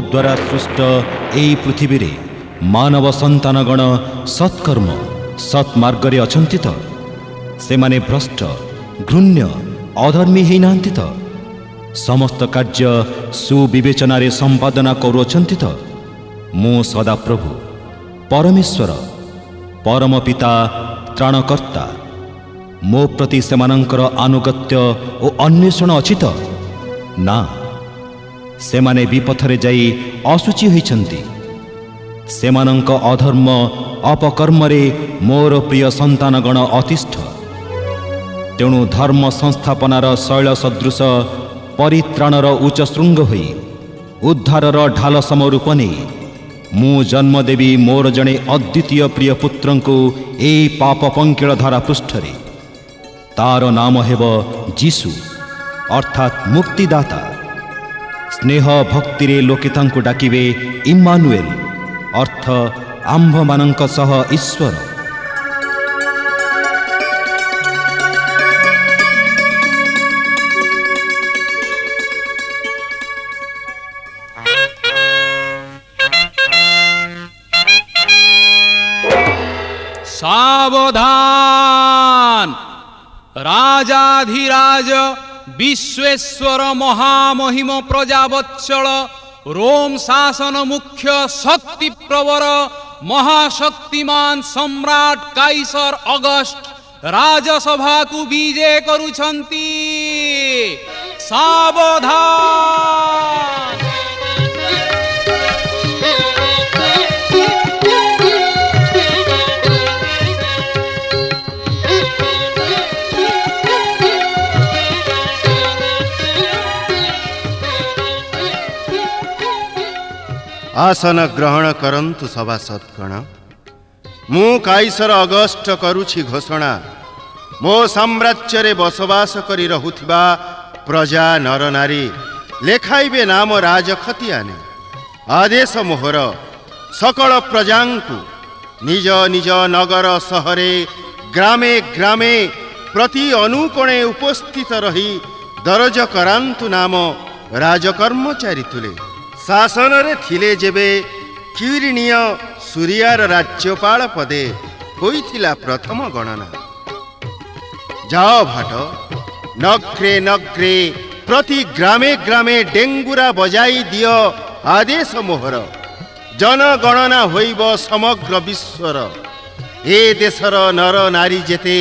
द्वारा सृष्ट एई पृथ्वी रे मानव संतानगण सत्कर्म सत्मार्ग अछंति तो से माने भ्रष्ट घृण्य अधर्मी ही नांति तो समस्त कार्य सुविवेचना संपादना करुअछंति तो मु सदाप्रभु परमेश्वर परम पिता त्राणकर्ता मो प्रति सेमानंकर आनुगत्य और अन्वेषण अछि तो ना सेमाने विपथरे जाई असुचि होइछंती सेमानंक अधर्म अपकर्मरे मोर प्रिय संतानगण अतिष्ठ तेणु धर्म संस्थापनार शैल सदृश परित्राणर उच्च श्रृंग होई उद्धारर ढाल समरूप नहीं मु जन्म देवी मोर जड़े अद्वितीय प्रिय पुत्र को एई पाप पंकिल धारा पृष्ठरे तार नाम हेब जीसु अर्थात मुक्तिदाता स्नेह भक्ति रे लोके तांको डाकिबे इम्मानुएल अर्थ आंभ मानंक सह ईश्वर। सावधान राजाधिराज विश्वेश्वर महामहिम प्रजावत्सल रोम शासन मुख्य शक्ति प्रवर महाशक्तिमान सम्राट काइसर अगस्ट राजसभा को विजय करुछंती। सावधान। आसन ग्रहण करंतु सभासदगण मु काइसर अगस्ट करुछि घोषणा मो साम्राज्य रे बसवास करी रहुथिबा प्रजा नर नारी लेखाइबे नाम राजखतियाने आदेश मोहर सकल प्रजांकु निज निज नगर सहरे ग्रामे ग्रामे प्रति अनुकोणे उपस्थित रही दरज करांतु नाम राजकर्मचारी तुले शासन रे थिले जेबे किरीणीय सूर्यार राज्यपाल पदे होइथिला प्रथम गणना जाओ भाट नग्रे नग्रे प्रति ग्रामे ग्रामे डेंगुरा बजाई दियो आदेश मोहर जनगणना होइब समग्र विश्वर ए देशर नर नारी जेते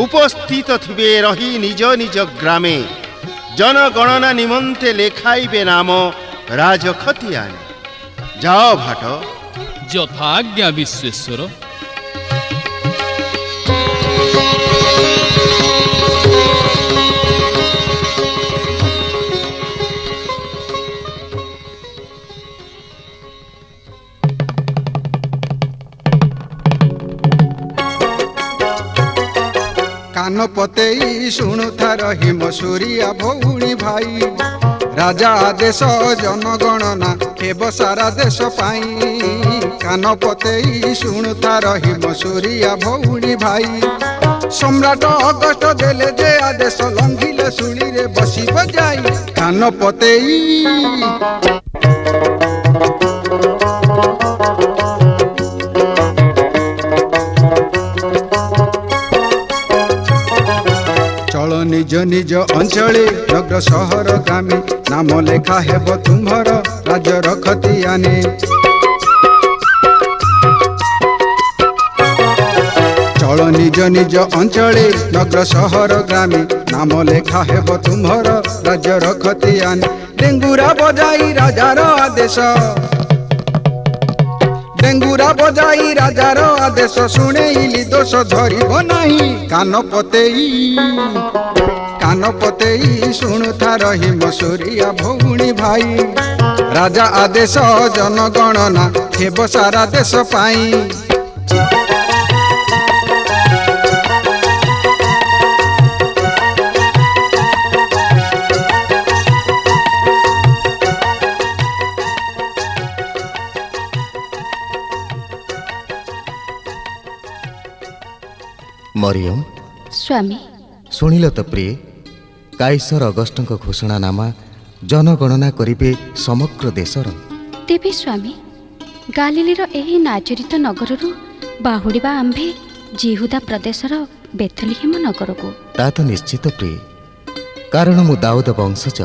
उपस्थित थिबे रही निज निज ग्रामे जनगणना निमंते लेखाइबे नाम राजखतियाने जाओ भाट यथाज्ञा विश्वेश्वर। कान पतेई शुणुथा रही मसूरिया भौणी भाई राजा आदेश जनगणना हेब सारा देश पाई कान पतेई शुणुथा रही मसूरिया भौणी भाई सम्राट अगस्ट देले जे आदेश लंघिले शुणी रे बसी बजाई कान पतेई निज निज अंचले नगर सहर ग्रामे नाम लेखा हेब तुम्हर राज्य रखतियाने चल निज निज अंचले नगर सहर ग्रामे नाम लेखा हेब तुम्हर राज्य रखतियाने डेंगुरा बजाई राजार आदेश डेंगुरा बजाई राजार आदेश शुणेइली दोष धरिब नाही कान पतेई शुणुथा रही मसूरिया भौणी भाई राजा आदेश जनगणना हेब सारा देश पाई मरियम स्वामी शुणिल तो प्रिय काइसर अगस्ट घोषणानामा जनगणना करिबे समग्र देशर ତେବେ ସ୍ୱାମୀ, ଗାଲିଲିର ଏହି ନାଜରିତ ନଗରରୁ ବାହୁଡ଼ିବା ଆମ୍ଭେ ଜିହୁଦା ପ୍ରଦେଶର ବେଥଲିହେମ ନଗରକୁ। ତା ତ ନିଶ୍ଚିତ ପ୍ରିୟ, କାରଣ ମୁଁ ଦାଉଦ ବଂଶଜ,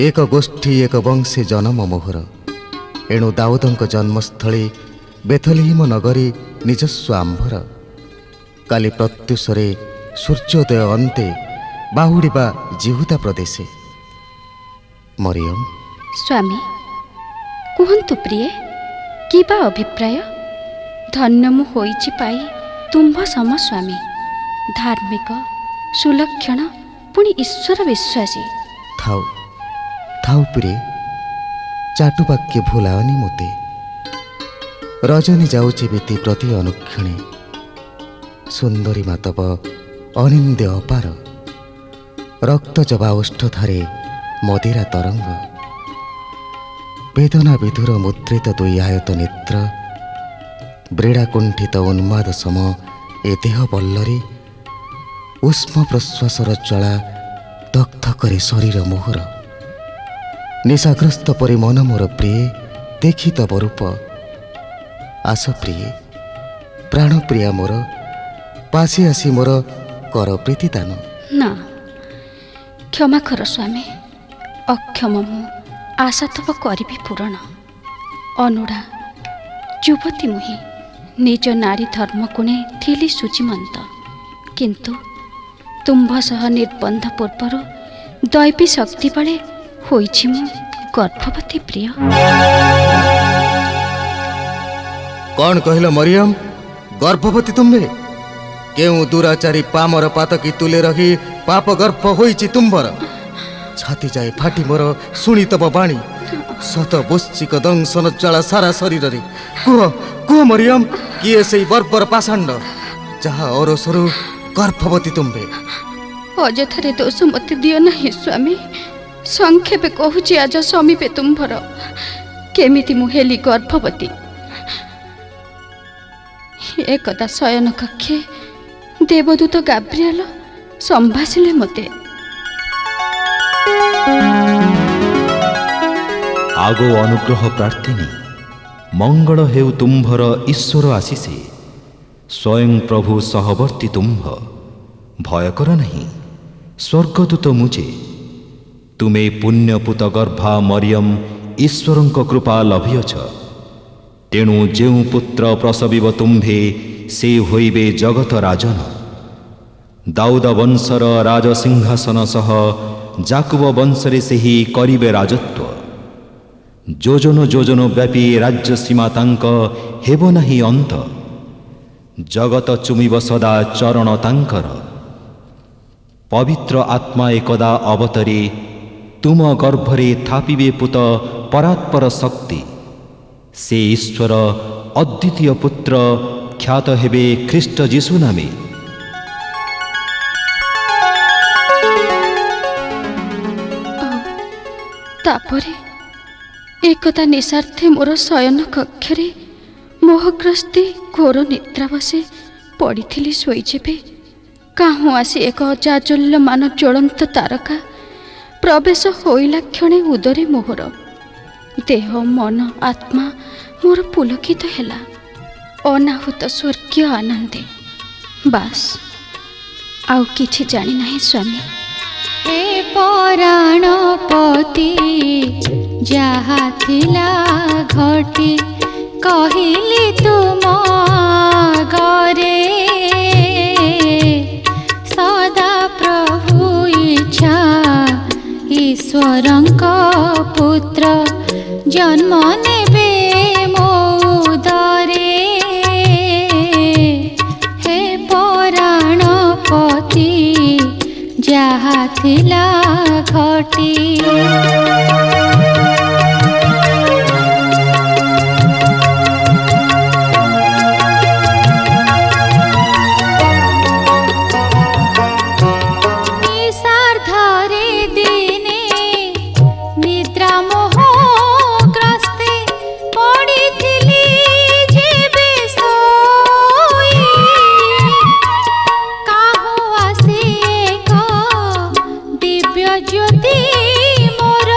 ଏକ ଗୋଷ୍ଠୀ ଏକ ବଂଶୀ ଜନମ ମୋହର। ଏଣୁ ଦାଉଦଙ୍କ ଜନ୍ମସ୍ଥଳୀ ବେଥଲିହିମ ନଗରୀ ନିଜସ୍ୱ ଆମ୍ଭର। କାଲି ପ୍ରତ୍ୟୁଷରେ ସୂର୍ଯ୍ୟୋଦୟ ଅନ୍ତେ ବାହୁଡ଼ିବା ଜିହୁଦା ପ୍ରଦେଶେ। ମରିୟମ, ସ୍ୱାମୀ, କୁହନ୍ତୁ ପ୍ରିୟ, କି ବା ଅଭିପ୍ରାୟ? ଧନ୍ୟ ମୁଁ ହୋଇଛି ପାଇ ତୁମ୍ଭ ସମ ସ୍ୱାମୀ, ଧାର୍ମିକ, ସୁଲକ୍ଷଣ, ପୁଣି ଈଶ୍ୱର ବିଶ୍ୱାସୀ। ଥାଉ ଥାଉ ପ୍ରିୟ, ଚାଟୁବାକ୍ୟ ଭୁଲାଅନି ମୋତେ। ରଜନୀ ଯାଉଛି ବିତି ପ୍ରତି ଅନୁକ୍ଷଣେ। ସୁନ୍ଦରୀ ମାତବ ଅନିନ୍ଦ୍ୟ ଅପାର, ରକ୍ତ ଜବା ଓଷ୍ଠଧାରେ ମଦିରା ତରଙ୍ଗ। ବେଦନା ବିଧୁର ମୁଦ୍ରିତ ଦୁଇ ଆୟତ ନେତ୍ର, ବ୍ରୀଡ଼ା କୁଣ୍ଠିତ ଉନ୍ମାଦ ସମ ଏ ଦେହ ବଲ୍ଲରୀ। ଉଷ୍ମ ପ୍ରଶ୍ୱାସର ଜ୍ୱାଳା ଦଗ୍ଧ କରି ଶରୀର ମୋହର। ନିଶାଗ୍ରସ୍ତ ପରି ମନ ମୋର ପ୍ରିୟ, ଦେଖି ତବ ରୂପ। ଆସ ପ୍ରିୟ, ପ୍ରାଣପ୍ରିୟା ମୋର, ପାଶି ଆସି ମୋର କର ପ୍ରୀତିଦାନ। ନା, କ୍ଷମା କର ସ୍ୱାମୀ, ଅକ୍ଷମ ମୁଁ ଆଶା ତବ କରିବି ପୂରଣ। ଅନୁଡ଼ା ଯୁବତୀ ମୁହିଁ, ନିଜ ନାରୀ ଧର୍ମଗୁଣେ ଥିଲି ସୂଚିମନ୍ତ, କିନ୍ତୁ ତୁମ୍ଭ ସହ ନିର୍ବନ୍ଧ ପୂର୍ବରୁ ଦୈବୀ ଶକ୍ତି ବଳେ ହୋଇଛି ମୁଁ ଗର୍ଭବତୀ ପ୍ରିୟ। କ'ଣ କହିଲ ମରିୟମ? ଗର୍ଭବତୀ ତୁମ୍ଭେ? କେଉଁ ଦୁରାଚାରୀ ପାମର ପାତକି ତୁଲେ ରହି ପାପ ଗର୍ଭ ହୋଇଛି ତୁମ୍ଭର? ଛାତି ଯାଏ ଫାଟି ମୋର ଶୁଣି ତବ ବାଣୀ, ଶତ ବୈଶ୍ଚିକ ଦଂଶନ ଜ୍ୱାଳା ସାରା ଶରୀରରେ। କୁହ କୁହ ମରିୟମ, କିଏ ସେଇ ବର୍ବର ପାଷାଣ୍ଡ, ଯାହା ଅରୋଷରୁ ଗର୍ଭବତୀ ତୁମ୍ଭେ? ଅଯଥାରେ ଦୋଷ ମୋତେ ଦିଅ ନାହିଁ ସ୍ୱାମୀ, ସଂକ୍ଷେପେ କହୁଛି ଆଜ ସମୀପେ ତୁମ୍ଭର, କେମିତି ମୁଁ ହେଲି ଗର୍ଭବତୀ। ଏକଦା ଶୟନ କକ୍ଷେ ଦେବଦୂତ ଗାବ୍ରିଏଲ ସମ୍ଭାଷିଲେ ମୋତେ। ଆଗୋ ଅନୁଗ୍ରହ ପ୍ରାର୍ଥିନୀ, ମଙ୍ଗଳ ହେଉ ତୁମ୍ଭର ଈଶ୍ୱର ଆଶିଷେ। ସ୍ୱୟଂ ପ୍ରଭୁ ସହବର୍ତ୍ତୀ ତୁମ୍ଭ, ଭୟ କର ନାହିଁ, ସ୍ୱର୍ଗଦୂତ ମୁଜେ। ତୁମେ ପୁଣ୍ୟପୁତ ଗର୍ଭା ମରିୟମ ଈଶ୍ୱରଙ୍କ କୃପା ଲଭିଅଛ। ତେଣୁ ଯେଉଁ ପୁତ୍ର ପ୍ରସବିବ ତୁମ୍ଭେ, ସେ ହୋଇବେ ଜଗତ ରାଜନ। ଦାଉଦ ବଂଶର ରାଜସିଂହାସନ ସହ ଜାକୁବ ବଂଶରେ ସେହି କରିବେ ରାଜତ୍ୱ। ଯୋଜନ ଯୋଜନ ବ୍ୟାପୀ ରାଜ୍ୟ ସୀମା ତାଙ୍କ ହେବ ନାହିଁ ଅନ୍ତ। ଜଗତ ଚୁମିବ ସଦା ଚରଣ ତାଙ୍କର। ପବିତ୍ର ଆତ୍ମା ଏକଦା ଅବତରେ, ତୁମ ଗର୍ଭରେ ଥାପିବେ ପୁତ ପରାତ୍ପର ଶକ୍ତି। ସେ ଈଶ୍ୱର ଅଦ୍ୱିତୀୟ ପୁତ୍ର, ଖ୍ୟାତ ହେବେ ଖ୍ରୀଷ୍ଟ ଯୀଶୁ ନାମେ। ତାପରେ ଏକଦା ନିଶାର୍ଥେ ମୋର ଶୟନ କକ୍ଷରେ ମୋହଗ୍ରସ୍ତେ ଘୋର ନିଦ୍ରା ବସେ ପଡ଼ିଥିଲି ଶୋଇ ଯେବେ, କାହୁଁ ଆସି ଏକ ଜାଜଲ୍ୟମାନ ଜ୍ୱଳନ୍ତ ତାରକା ପ୍ରବେଶ ହୋଇଲା କ୍ଷଣେ ଉଦରେ ମୋହର। ଦେହ ମନ ଆତ୍ମା ମୋର ପୁଲକିତ ହେଲା ଅନାହୁତ ସ୍ୱର୍ଗୀୟ ଆନନ୍ଦେ। ବାସ୍, ଆଉ କିଛି ଜାଣି ନାହିଁ ସ୍ୱାମୀ। ହେ ପରାଣପତି, ଯାହା ଥିଲା ଘଟି କହିଲି ତୁମ ଗରେ। ସଦା ପ୍ରଭୁ ଇଚ୍ଛା, ଈଶ୍ୱରଙ୍କ ପୁତ୍ର ଜନ୍ମ ନେବେ ମୋ ଉଦରେ। ହେ ପରାଣପତି, ଯାହା ଥିଲା ଘଟି। ଜ୍ୟୋତି ମୋର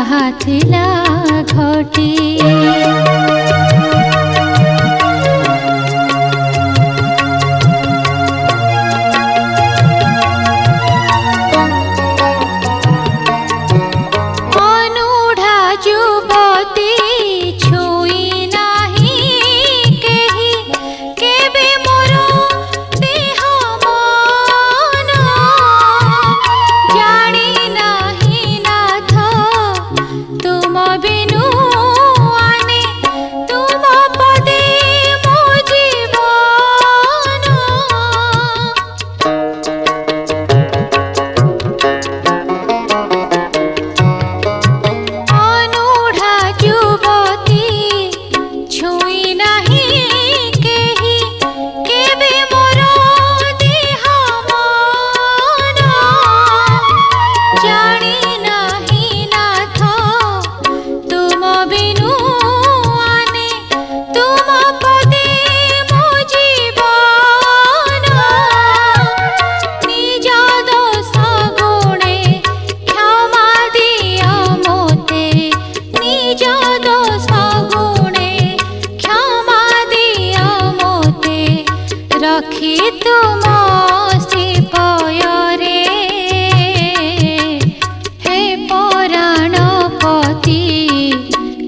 ଯାହା ଥିଲା ଘଟି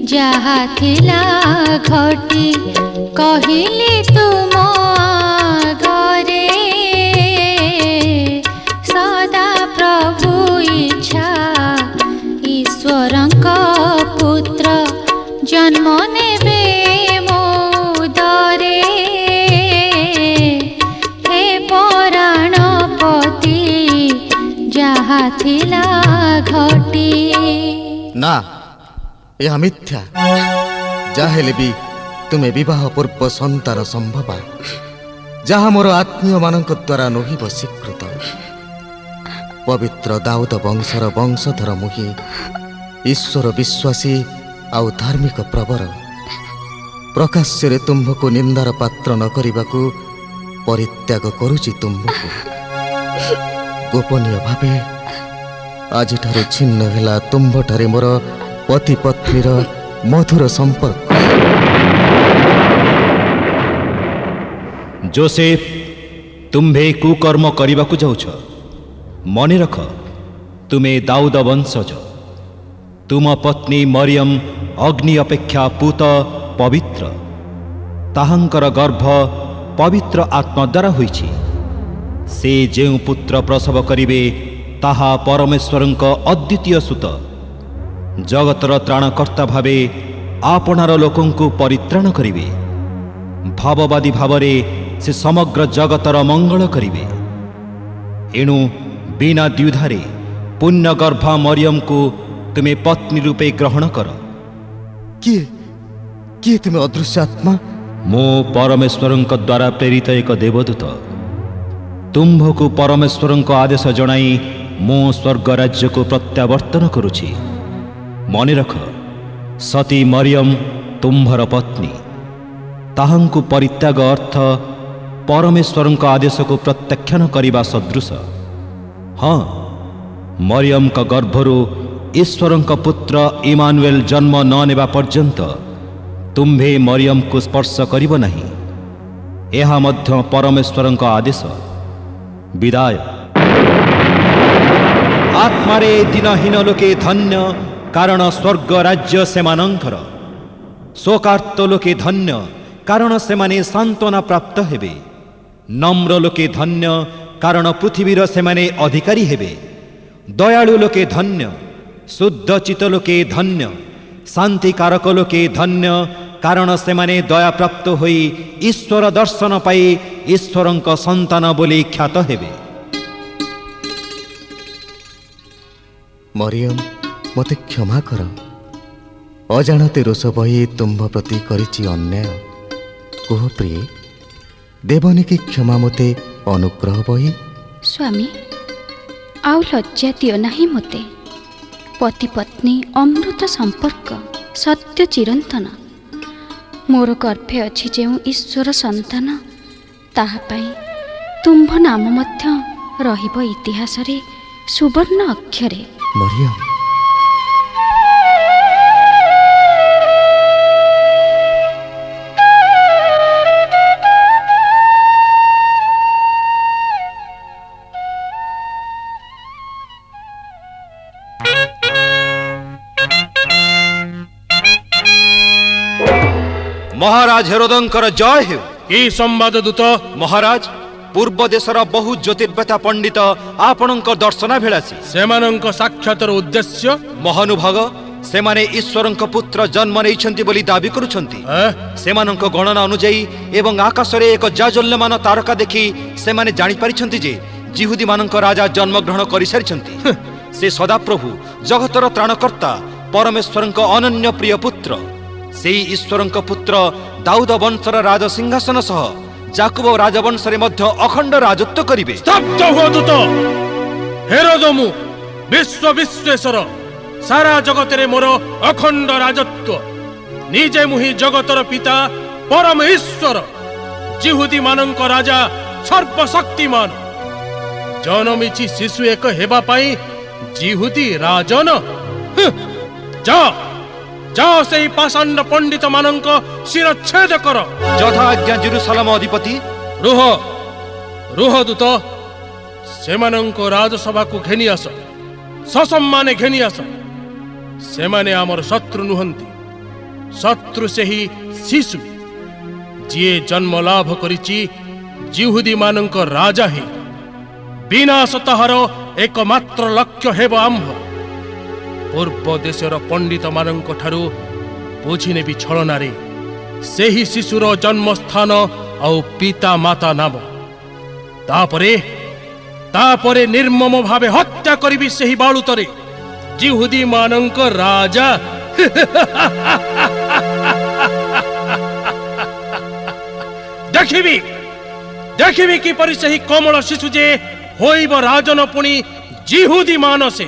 ଯାହା ଥିଲା ଘଟି କହିଲି ତୁମ ଆଗରେ ସଦା ପ୍ରଭୁ ଇଚ୍ଛା ଈଶ୍ୱରଙ୍କ ପୁତ୍ର ଜନ୍ମ ନେବେ ମୋ ଉଦରେ ହେ ପରାଣପତି ଯାହା ଥିଲା ଘଟି ନା ଏହା ମିଥ୍ୟା। ଯାହେଲେ ବି ତୁମେ ବିବାହ ପୂର୍ବ ସନ୍ତାନ ସମ୍ଭବା ଯାହା ମୋର ଆତ୍ମୀୟମାନଙ୍କ ଦ୍ୱାରା ନୋହିବ ସ୍ୱୀକୃତ। ପବିତ୍ର ଦାଉଦ ବଂଶର ବଂଶଧର ମୁହିଁ ଈଶ୍ୱର ବିଶ୍ୱାସୀ ଆଉ ଧାର୍ମିକ ପ୍ରବର ପ୍ରକାଶ୍ୟରେ ତୁମ୍ଭକୁ ନିନ୍ଦାର ପାତ୍ର ନ କରିବାକୁ ପରିତ୍ୟାଗ କରୁଛି ତୁମ୍ଭକୁ। ଗୋପନୀୟ ଭାବେ ଆଜିଠାରୁ ଛିନ୍ନ ହେଲା ତୁମ୍ଭଠାରେ ମୋର ପତି ପତ୍ନୀର ମଧୁର ସମ୍ପର୍କ। ଯୋସେଫ, ତୁମ୍ଭେ କୁକର୍ମ କରିବାକୁ ଯାଉଛ। ମନେ ରଖ, ତୁମେ ଦାଉଦ ବଂଶଜ। ତୁମ ପତ୍ନୀ ମରିୟମ ଅଗ୍ନି ଅପେକ୍ଷା ପୂତ ପବିତ୍ର। ତାହାଙ୍କର ଗର୍ଭ ପବିତ୍ର ଆତ୍ମା ଦ୍ୱାରା ହୋଇଛି। ସେ ଯେଉଁ ପୁତ୍ର ପ୍ରସବ କରିବେ ତାହା ପରମେଶ୍ୱରଙ୍କ ଅଦ୍ୱିତୀୟ ସୁତ। ଜଗତର ତ୍ରାଣକର୍ତ୍ତା ଭାବେ ଆପଣାର ଲୋକଙ୍କୁ ପରିତ୍ରାଣ କରିବେ। ଭାବବାଦୀ ଭାବରେ ସେ ସମଗ୍ର ଜଗତର ମଙ୍ଗଳ କରିବେ। ଏଣୁ ବିନା ଦ୍ୱିଧାରେ ପୁଣ୍ୟଗର୍ଭା ମରିୟମକୁ ତୁମେ ପତ୍ନୀ ରୂପେ ଗ୍ରହଣ କର। କିଏ କିଏ ତୁମେ ଅଦୃଶ୍ୟ ଆତ୍ମା? ମୁଁ ପରମେଶ୍ୱରଙ୍କ ଦ୍ୱାରା ପ୍ରେରିତ ଏକ ଦେବଦୂତ। ତୁମ୍ଭକୁ ପରମେଶ୍ୱରଙ୍କ ଆଦେଶ ଜଣାଇ ମୁଁ ସ୍ୱର୍ଗ ରାଜ୍ୟକୁ ପ୍ରତ୍ୟାବର୍ତ୍ତନ କରୁଛି। ମନେ ରଖ, ସତୀ ମରିୟମ ତୁମ୍ଭର ପତ୍ନୀ। ତାହାଙ୍କୁ ପରିତ୍ୟାଗ ଅର୍ଥ ପରମେଶ୍ୱରଙ୍କ ଆଦେଶକୁ ପ୍ରତ୍ୟାଖ୍ୟାନ କରିବା ସଦୃଶ। ହଁ, ମରିୟମଙ୍କ ଗର୍ଭରୁ ଈଶ୍ୱରଙ୍କ ପୁତ୍ର ଇମାନୁଏଲ ଜନ୍ମ ନ ନେବା ପର୍ଯ୍ୟନ୍ତ ତୁମ୍ଭେ ମରିୟମକୁ ସ୍ପର୍ଶ କରିବ ନାହିଁ। ଏହା ମଧ୍ୟ ପରମେଶ୍ୱରଙ୍କ ଆଦେଶ। ବିଦାୟ। ଆତ୍ମାରେ ଦିନହୀନ ଲୋକେ ଧନ୍ୟ, କାରଣ ସ୍ୱର୍ଗ ରାଜ୍ୟ ସେମାନଙ୍କର। ଶୋକାର୍ତ୍ତ ଲୋକେ ଧନ୍ୟ, କାରଣ ସେମାନେ ସାନ୍ତ୍ୱନା ପ୍ରାପ୍ତ ହେବେ। ନମ୍ର ଲୋକେ ଧନ୍ୟ, କାରଣ ପୃଥିବୀର ସେମାନେ ଅଧିକାରୀ ହେବେ। ଦୟାଳୁ ଲୋକେ ଧନ୍ୟ, ଶୁଦ୍ଧଚିତ ଲୋକେ ଧନ୍ୟ, ଶାନ୍ତିକାରକ ଲୋକେ ଧନ୍ୟ, କାରଣ ସେମାନେ ଦୟାପ୍ରାପ୍ତ ହୋଇ ଈଶ୍ୱର ଦର୍ଶନ ପାଇ ଈଶ୍ୱରଙ୍କ ସନ୍ତାନ ବୋଲି ଖ୍ୟାତ ହେବେ। ମରିୟମ, ମୋତେ କ୍ଷମା କର। ଅଜାଣତେ ରୋଷ ବହି ତୁମ୍ଭ ପ୍ରତି କରିଛି ଅନ୍ୟାୟ। କୁହ ପ୍ରିୟ, ଦେବନି କି କ୍ଷମା ମୋତେ ଅନୁଗ୍ରହ ବହି? ସ୍ୱାମୀ, ଆଉ ଲଜ୍ଜା ଦିଅ ନାହିଁ ମୋତେ। ପତି ପତ୍ନୀ ଅମୃତ ସମ୍ପର୍କ ସତ୍ୟ ଚିରନ୍ତନ। ମୋର ଗର୍ଭେ ଅଛି ଯେଉଁ ଈଶ୍ୱର ସନ୍ତାନ, ତାହା ପାଇଁ ତୁମ୍ଭ ନାମ ମଧ୍ୟ ରହିବ ଇତିହାସରେ ସୁବର୍ଣ୍ଣ ଅକ୍ଷରେ। ମରିୟମ, महाराज हेरोदंकर जय हेउ। କି ସମ୍ବାଦ ଦୂତ? महाराज पूर्व देशर बहु ज्योतिर्वेता पंडित आपणଙ୍କ दर्शनाभिलाषी। ସେମାନଙ୍କ ସାକ୍ଷାତର ଉଦ୍ଦେଶ୍ୟ? महानुभाग सेमाने ईश्वरଙ୍କ पुत्र जन्म नेइछन्ति बोली दाबी करूछन्ति। सेमानଙ୍କ गणना अनुଯାयी एवं आकाशरे एक जाजल्यमान तारका देखि सेमाने जानि पारिछन्ति जे जिहुदी मानଙ୍କ राजा जन्म ग्रहण करि सारिछन्ति। से सदाप्रभु जगतर त्राणकर्ता परमेश्वरଙ୍କ अनन्य प्रिय पुत्र। सेई ईश्वरଙ୍କ पुत्र दाऊद वंशर राज सिंहासन सह जाकुब राजवंशरे मध्य अखण्ड राजत्व करिवे। स्तब्ध हुଅ ଦୂତ। ହେରୋଦ ମୁଁ ବିଶ୍ୱ ବିଶ୍ବେଶ୍ୱର ସାରା ଜଗତରେ ମୋର ଅଖଣ୍ଡ ରାଜତ୍ୱ। ନିଜେ ମୁଁ ହିଁ ଜଗତର ପିତା ପରମ ଈଶ୍ୱର ଜିହୁଦୀ ମାନଙ୍କ ରାଜା ସର୍ବଶକ୍ତିମାନ। ଜନମିଛି ଶିଶୁ ଏକ ହେବା ପାଇଁ ଜିହୁଦୀ ରାଜନ। ଯାଅ ସେଇ ପାଷାଣ୍ଡ ପଣ୍ଡିତ ମାନଙ୍କ ଶିରଚ୍ଛେଦ କର। ଯଥା ଆଜ୍ଞା ଜେରୁସାଲେମ ଅଧିପତି। ରୁହ ଦୂତ। ସେମାନଙ୍କ ରାଜସଭାକୁ ଘେନି ଆସ, ସସମ୍ମାନେ ଘେନି ଆସ। ସେମାନେ ଆମର ଶତ୍ରୁ ନୁହନ୍ତି। ଶତ୍ରୁ ସେହି ଶିଶୁ ଯିଏ ଜନ୍ମ ଲାଭ କରିଛି ଜିହୁଦୀ ମାନଙ୍କ ରାଜା ହିଁ। ବିନାଶ ତାହାର ଏକମାତ୍ର ଲକ୍ଷ୍ୟ ହେବ ଆମ୍ଭ। ପୂର୍ବ ଦେଶର ପଣ୍ଡିତ ମାନଙ୍କ ଠାରୁ ବୁଝିନେବି ଛଳନାରେ ସେହି ଶିଶୁର ଜନ୍ମସ୍ଥାନ ଆଉ ପିତା ମାତା ନାମ। ତାପରେ ନିର୍ମମ ଭାବେ ହତ୍ୟା କରିବି ସେହି ବାଳୁତରେ ଜିହୁଦୀ ମାନଙ୍କ ରାଜା। ଦେଖିବି କିପରି ସେହି କୋମଳ ଶିଶୁ ଯେ ହୋଇବ ରାଜନ ପୁଣି ଜିହୁଦୀ ମାନସେ।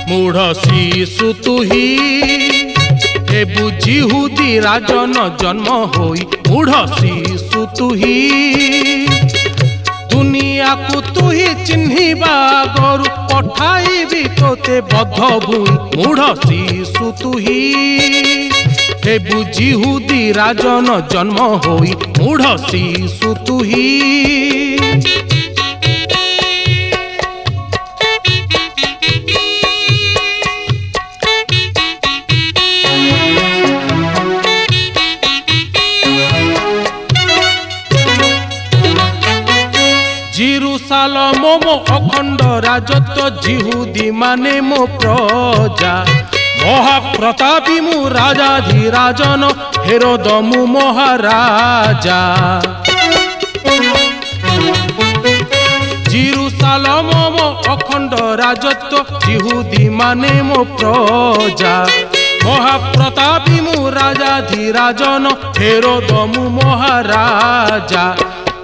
ମୂଢ଼ ଶିଶୁ ତୁହି ହେବୁ ଜିହୁଦୀ ରାଜନ ଜନ୍ମ ହୋଇ। ମୂଢ଼ ଶିଶୁ ତୁହି ଦୁନିଆକୁ ତୁହି ଚିହ୍ନିବା ଆଗରୁ ପଠାଇବି ତୋତେ ବଧ ଭୂଇଁ। ମୂଢ଼ ଶିଶୁ ତୁହି ହେବୁ ଜିହୁଦୀ ରାଜନ ଜନ୍ମ ହୋଇ। ମୂଢ଼ ଶିଶୁ ତୁହି ଜେରୁସାଲେମ ମୋ ଅଖଣ୍ଡ ରାଜତ୍ୱ ଜିହୁଦୀ ମାନେ ମୋ ପ୍ରଜା। ମହାପ୍ରତାପୀ ମୁଁ ରାଜାଧିରାଜନ ହେରୋଦ ମୁଁ ମହାରାଜା। ଜେରୁସାଲେମ ମୋ ଅଖଣ୍ଡ ରାଜତ୍ୱ ଜିହୁଦୀ ମାନେ ମୋ ପ୍ରଜା। ମହାପ୍ରତାପୀ ମୁଁ ରାଜାଧିରାଜନ ହେରୋଦ ମୁଁ ମହାରାଜା।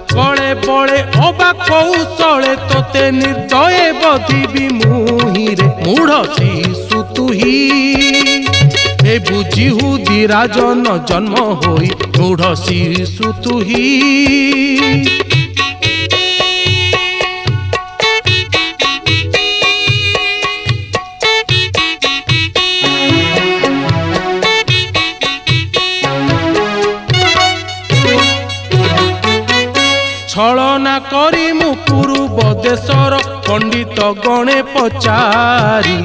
ବଳେ ବଳେ ଅବା କୌଶଳେ ତୋତେ ନିର୍ଦ୍ଦୟ ବଧିବି ମୁହିଁରେ। ମୂଢ଼ ଶିଶୁ ତୁହି ହେବୁ ଜିହୁଦୀ ରାଜନ ଜନ୍ମ ହୋଇ। ମୂଢ଼ ଶିଶୁ ତୁହି ଛଳନା କରି ମୁଁ ପୂର୍ବ ଦେଶର ପଣ୍ଡିତ ଗଣେ ପଚାରି।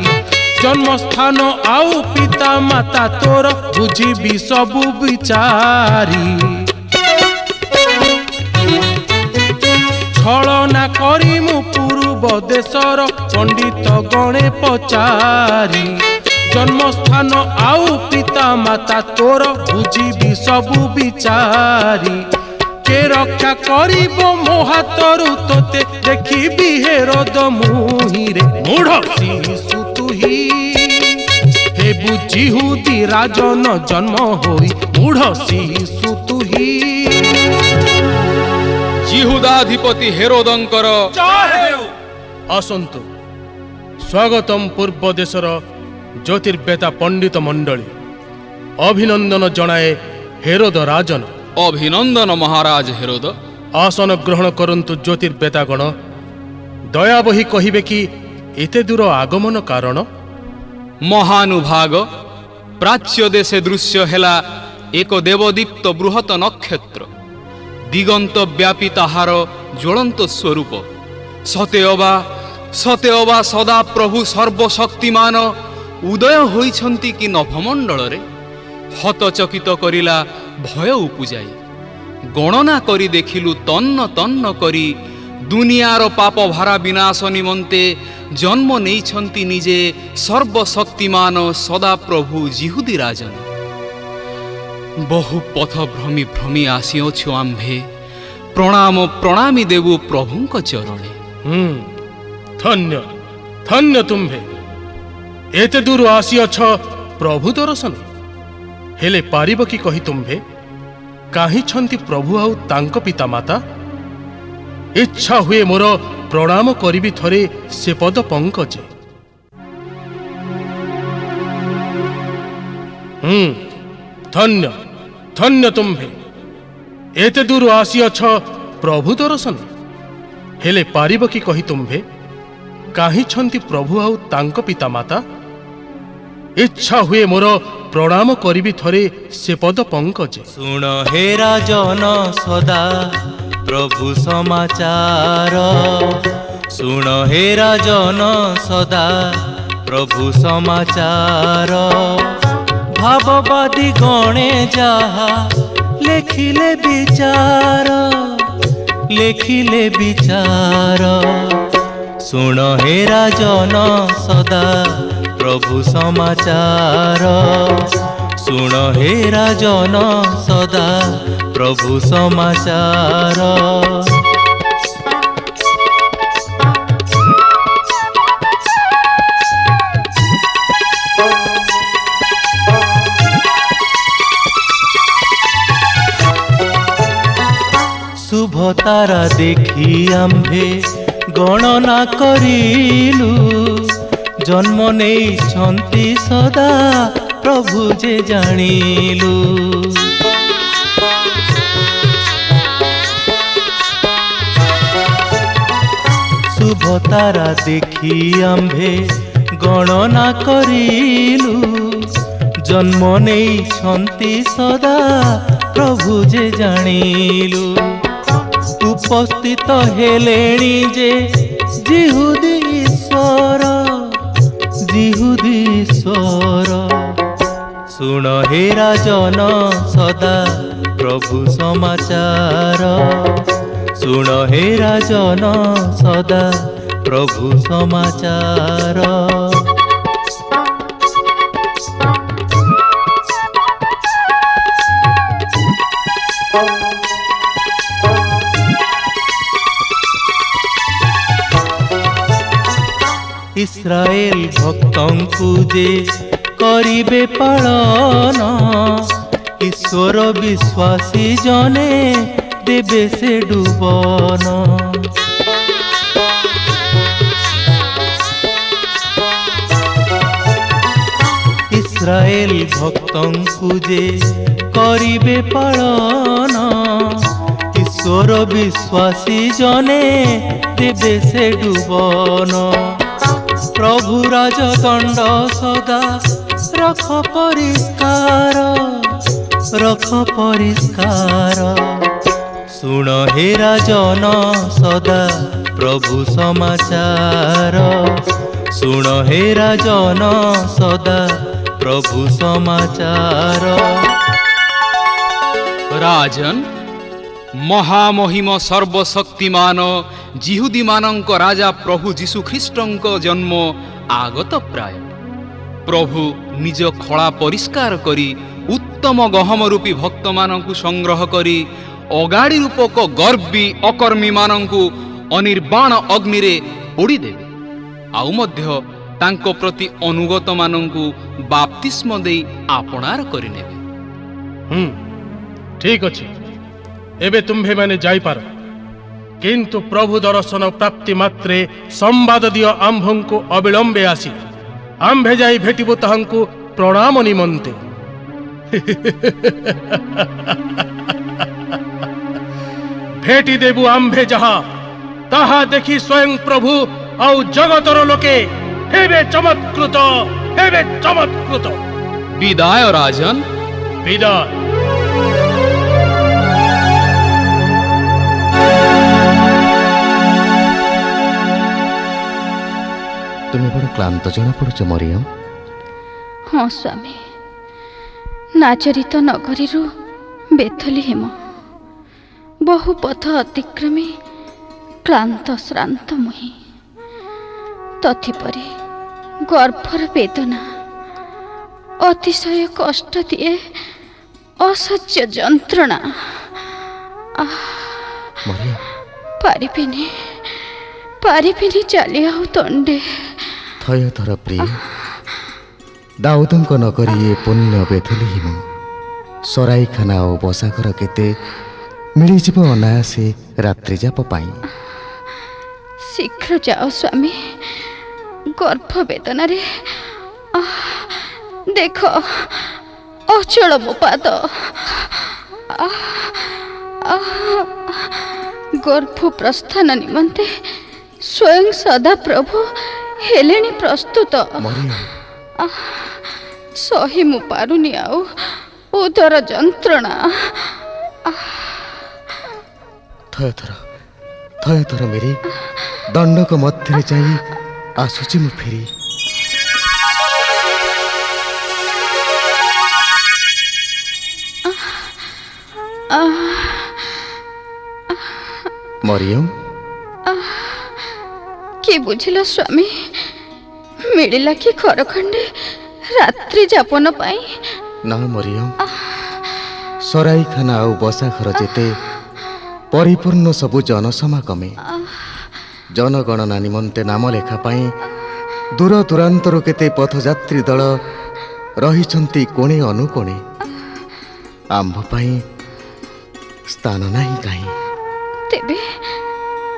ଜନ୍ମସ୍ଥାନ ଆଉ ପିତା ମାତା ତୋର ବୁଝିବି ସବୁ ବିଚାରି। ଛଳନା କରି ମୁଁ ପୂର୍ବ ଦେଶର ପଣ୍ଡିତ ଗଣେ ପଚାରି। ଜନ୍ମସ୍ଥାନ ଆଉ ପିତା ମାତା ତୋର ବୁଝିବି ସବୁ ବିଚାରି। କେ ରକ୍ଷା କରିବ ମୋ ହାତରୁ ତୋତେ ଦେଖିବି ହେରୋଦ ମୁହିଁରେ। ମୂଢ଼ ଶିଶୁ ତୁହି ହେବୁ ଜିହୁଦୀ ରାଜନ ଜନ୍ମ ହୋଇ। ମୂଢ଼ ଶିଶୁ ତୁହି ଜିହୁଦାଧିପତି ହେରୋଦଙ୍କର ଆସନ୍ତୁ। ସ୍ୱାଗତମ୍ ପୂର୍ବ ଦେଶର ଜ୍ୟୋତିର୍ବେତା ପଣ୍ଡିତ ମଣ୍ଡଳୀ। ଅଭିନନ୍ଦନ ଜଣାଏ ହେରୋଦ ରାଜନ। ଅଭିନନ୍ଦନ ମହାରାଜ ହେରୋଦ। ଆସନ ଗ୍ରହଣ କରନ୍ତୁ ଜ୍ୟୋତିର୍ବେତାଗଣ। ଦୟା ବହି କହିବେ କି ଏତେ ଦୂର ଆଗମନ କାରଣ? ମହାନୁଭାଗ ପ୍ରାଚ୍ୟ ଦେଶେ ଦୃଶ୍ୟ ହେଲା ଏକ ଦେବଦୀପ୍ତ ବୃହତ ନକ୍ଷତ୍ର। ଦିଗନ୍ତ ବ୍ୟାପୀ ତାହାର ଜ୍ୱଳନ୍ତ ସ୍ୱରୂପ। ସତେ ଅବା ସତେ ଅବା ସଦା ପ୍ରଭୁ ସର୍ବଶକ୍ତିମାନ ଉଦୟ ହୋଇଛନ୍ତି କି ନଭମଣ୍ଡଳରେ? ହତଚକିତ କରିଲା ଭୟ ଉପୁଜାଇ। ଗଣନା କରି ଦେଖିଲୁ ତନ୍ନ ତନ୍ନ କରି, ଦୁନିଆର ପାପ ଭାରା ବିନାଶ ନିମନ୍ତେ ଜନ୍ମ ନେଇଛନ୍ତି ନିଜେ ସର୍ବଶକ୍ତିମାନ ସଦାପ୍ରଭୁ ଜିହୁଦୀ ରାଜନ। ବହୁ ପଥ ଭ୍ରମି ଭ୍ରମି ଆସିଅଛୁ ଆମ୍ଭେ, ପ୍ରଣାମ ପ୍ରଣାମୀ ଦେବୁ ପ୍ରଭୁଙ୍କ ଚରଣେ। ଧନ୍ୟ ଧନ୍ୟ ତୁମ୍ଭେ, ଏତେ ଦୂର ଆସିଅଛ ପ୍ରଭୁ ଦର୍ଶନ। ହେଲେ ପାରିବ କି କହି ତୁମ୍ଭେ, କାହିଁଛନ୍ତି ପ୍ରଭୁ ଆଉ ତାଙ୍କ ପିତା ମାତା? ଇଚ୍ଛା ହୁଏ ମୋର ପ୍ରଣାମ କରିବି ଥରେ ସେ ପଦ ପଙ୍କଜେ। ଧନ୍ୟ ଧନ୍ୟ ତୁମ୍ଭେ, ଏତେ ଦୂର ଆସିଅଛ ପ୍ରଭୁ ଦର୍ଶନ। ହେଲେ ପାରିବ କି କହି ତୁମ୍ଭେ, କାହିଁଛନ୍ତି ପ୍ରଭୁ ଆଉ ତାଙ୍କ ପିତା ମାତା? ଇଚ୍ଛା ହୁଏ ମୋର ପ୍ରଣାମ କରିବି ଥରେ ସେ ପଦ ପଙ୍କଜେ। ଶୁଣ ହେ ରାଜନ ସଦା ପ୍ରଭୁ ସମାଚାର, ଶୁଣ ହେ ରାଜନ ସଦା ପ୍ରଭୁ ସମାଚାର। ଭାବବାଦୀ ଗଣେ ଯାହା ଲେଖିଲେ ବିଚାର, ଲେଖିଲେ ବିଚାର। ଶୁଣ ହେ ରାଜନ ସଦା ପ୍ରଭୁ ସମାଚାର, ଶୁଣ ହେ ରାଜନ ସଦା ପ୍ରଭୁ ସମାଚାର। ଶୁଭ ତାରା ଦେଖି ଆମ୍ଭେ ଗଣନା କରିଲୁ, ଜନ୍ମ ନେଇଛନ୍ତି ସଦା ପ୍ରଭୁ ଯେ ଜାଣିଲୁ। ଶୁଭ ତାରା ଦେଖି ଆମ୍ଭେ ଗଣନା କରିଲୁ, ଜନ୍ମ ନେଇଛନ୍ତି ସଦା ପ୍ରଭୁ ଯେ ଜାଣିଲୁ। ଉପସ୍ଥିତ ହେଲେଣି ଯେ ଜିହୁଦୀ ଈଶ୍ୱର, ଜିହୁଦୀ ଈଶ୍ୱର। ଶୁଣ ହେ ରାଜନ ସଦା ପ୍ରଭୁ ସମାଚାର, ଶୁଣ ହେ ରାଜନ ସଦା ପ୍ରଭୁ ସମାଚାର। ଇସ୍ରାଏଲ ଭକ୍ତଙ୍କୁ ଯେ କରିବେ ପାଳନ, ଈଶ୍ୱର ବିଶ୍ୱାସୀ ଜନେ ଦେବେ ସେ ଡୁବନ। ଇସ୍ରାଏଲ ଭକ୍ତଙ୍କୁ ଯେ କରିବେ ପାଳନ, ଈଶ୍ୱର ବିଶ୍ୱାସୀ ଜନେ ଦେବେ ସେ ଡୁବନ। ପ୍ରଭୁ ରାଜଦଣ୍ଡ ସଦା ରଖ ପରିଷ୍କାର, ରଖ ପରିଷ୍କାର। ଶୁଣ ହେ ରାଜନ ସଦା ପ୍ରଭୁ ସମାଚାର, ଶୁଣ ହେ ରାଜନ ସଦା ପ୍ରଭୁ ସମାଚାର। ରାଜନ, ମହାମହିମ ସର୍ବଶକ୍ତିମାନ ଜିହୁଦୀମାନଙ୍କ ରାଜା ପ୍ରଭୁ ଯୀଶୁଖ୍ରୀଷ୍ଟଙ୍କ ଜନ୍ମ ଆଗତ ପ୍ରାୟ। ପ୍ରଭୁ ନିଜ ଖଳା ପରିଷ୍କାର କରି ଉତ୍ତମ ଗହମ ରୂପୀ ଭକ୍ତମାନଙ୍କୁ ସଂଗ୍ରହ କରି ଅଗାଡ଼ି ରୂପକ ଗର୍ବୀ ଅକର୍ମୀମାନଙ୍କୁ ଅନିର୍ବାଣ ଅଗ୍ନିରେ ପୋଡ଼ିଦେବେ। ଆଉ ମଧ୍ୟ ତାଙ୍କ ପ୍ରତି ଅନୁଗତମାନଙ୍କୁ ବାପ୍ତିସ୍ମ ଦେଇ ଆପଣାର କରିନେବେ। ଠିକ ଅଛି, ଏବେ ତୁମ୍ଭେମାନେ ଯାଇପାର। କିନ୍ତୁ ପ୍ରଭୁ ଦର୍ଶନ ପ୍ରାପ୍ତି ମାତ୍ରେ ସମ୍ବାଦ ଦିଅ ଆମ୍ଭଙ୍କୁ ଅବିଳମ୍ବେ ଆସି, ଆମ୍ଭେ ଯାଇ ଭେଟିବୁ ତାହାଙ୍କୁ ପ୍ରଣାମ ନିମନ୍ତେ। ଭେଟି ଦେବୁ ଆମ୍ଭେ ଯାହା, ତାହା ଦେଖି ସ୍ୱୟଂ ପ୍ରଭୁ ଆଉ ଜଗତର ଲୋକେ ହେବେ ଚମତ୍କୃତ, ହେବେ ଚମତ୍କୃତ। ବିଦାୟ ରାଜନ, ବିଦାୟ। ତୁମେ ବଡ଼ କ୍ଳାନ୍ତ ଜଣାପଡ଼ୁଛ ମରିୟମ। ହଁ ସ୍ୱାମୀ, ନାଜରିତ ନଗରୀରୁ ବେଥଲିହେମ ବହୁ ପଥ ଅତିକ୍ରମୀ କ୍ଳାନ୍ତ ଶ୍ରାନ୍ତ ମୁହିଁ। ତଥିପରି ଗର୍ଭର ବେଦନା ଅତିଶୟ କଷ୍ଟ ଦିଏ, ଅସହ୍ୟ ଯନ୍ତ୍ରଣା। ମରିୟମ, ପାରିବିନି ଚାଲି ଆଉ ତଣ୍ଡେ। ଥୟ ଥର ପ୍ରିୟ, ଦାଉଦଙ୍କ ନଗରୀ ଏ ପୁଣ୍ୟ ବେଥଲିହେମ। ସରାଇଖାନା ଓ ବସାଘର କେତେ ମିଳିଯିବ ଅନାୟାସେ ରାତ୍ରିଯାପ ପାଇଁ। ଶୀଘ୍ର ଯାଅ ସ୍ୱାମୀ, ଗର୍ଭ ବେଦନାରେ ଦେଖ ଅଚଳ ମୋ ପାଦ। ଗର୍ଭ ପ୍ରସ୍ଥାନ ନିମନ୍ତେ ସ୍ୱୟଂ ସଦାପ୍ରଭୁ ହେଲେଣି ପ୍ରସ୍ତୁତ। ସହି ମୁଁ ପାରୁନି ଆଉ ଉଦର ଯନ୍ତ୍ରଣା। ଥୟ ଥର ମେରି, ଦଣ୍ଡକ ମଧ୍ୟରେ ଯାଇ ଆସୁଛି ମୁଁ ଫେରି। ମରିୟମ, କି ବୁଝିଲ ସ୍ୱାମୀ, ମିଳିଲା କି ଘର ଖଣ୍ଡେ ରାତ୍ରି ଯାପନ ପାଇଁ? ନା ମରିୟମ, ସରାଇଖାନା ଆଉ ବସାଘର ଯେତେ ପରିପୂର୍ଣ୍ଣ ସବୁ ଜନସମାଗମେ। ଜନଗଣନା ନିମନ୍ତେ ନାମ ଲେଖା ପାଇଁ ଦୂର ଦୂରାନ୍ତରୁ କେତେ ପଥଯାତ୍ରୀ ଦଳ ରହିଛନ୍ତି କୋଣେ ଅନୁକୋଣେ। ଆମ୍ଭ ପାଇଁ ସ୍ଥାନ ନାହିଁ କାହିଁ।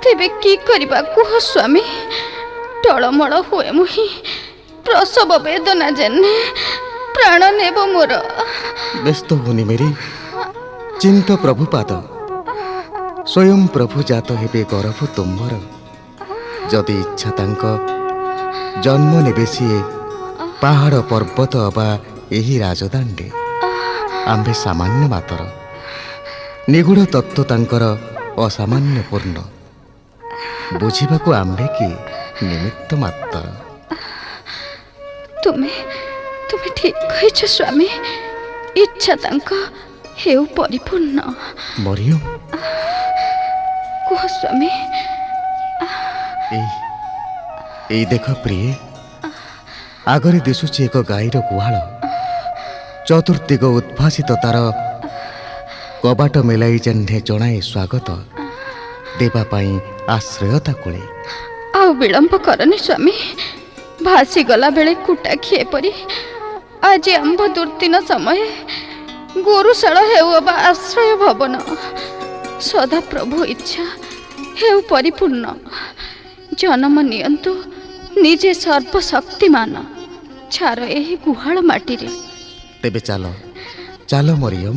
ତେବେ କି କରିବା କୁହ ସ୍ୱାମୀ? ଟଳମଳ ହୁଏ ମୁହିଁ, ପ୍ରସବ ବେଦନା ଜେନେ ପ୍ରାଣ ନେବ ମୋର। ବ୍ୟସ୍ତ ହୁନି ମେରି, ଚିନ୍ତ ପ୍ରଭୁପାଦ। ସ୍ୱୟଂ ପ୍ରଭୁ ଜାତ ହେବେ ଗରଭ ତୁମ୍ଭର। ଯଦି ଇଚ୍ଛା ତାଙ୍କ ଜନ୍ମ ନେବେ ସିଏ ପାହାଡ଼ ପର୍ବତ ଅବା ଏହି ରାଜଦାଣ୍ଡେ। ଆମ୍ଭେ ସାମାନ୍ୟ ମାତର, ନିଗୁଢ଼ ତତ୍ତ୍ୱ ତାଙ୍କର ଅସାମାନ୍ୟ ପୂର୍ଣ୍ଣ। ବୁଝିବାକୁ ଆମ୍ଭେ କି ନିମିତ୍ତ ମାତ୍ର। ତୁମେ ଠିକ୍ କହିଛ ସ୍ୱାମୀ, ଇଚ୍ଛା ତାଙ୍କ ହେଉ ପରିପୂର୍ଣ୍ଣ। ମରିୟମ, କୁହ ସ୍ୱାମୀ। ଏଇ ଦେଖ ପ୍ରିୟ, ଆଗରେ ଦିଶୁଛି ଏକ ଗାଈର ଗୁହାଳ। ଚତୁର୍ଦିଗ ଉଦ୍ଭାସିତ ତାର କବାଟ ମେଲାଇ ଯେହ୍ନେ ଜଣାଏ ସ୍ୱାଗତ ଦେବା ପାଇଁ ଆଶ୍ରୟ ତାକୁଳେ। ଆଉ ବିଳମ୍ବ କରନି ସ୍ୱାମୀ, ଭାସିଗଲା ବେଳେ କୁଟା ଖିଏ ପରି ଆଜି ଆମ୍ଭ ଦୁର୍ଦିନ ସମୟେ ଗୋରୁଶାଳ ହେଉ ଅବା ଆଶ୍ରୟ ଭବନ, ସଦାପ୍ରଭୁ ଇଚ୍ଛା ହେଉ ପରିପୂର୍ଣ୍ଣ। ଜନ୍ମ ନିଅନ୍ତୁ ନିଜେ ସର୍ବଶକ୍ତିମାନ, ଛାର ଏହି ଗୁହାଳ ମାଟିରେ। ତେବେ ଚାଲ ମରିୟମ,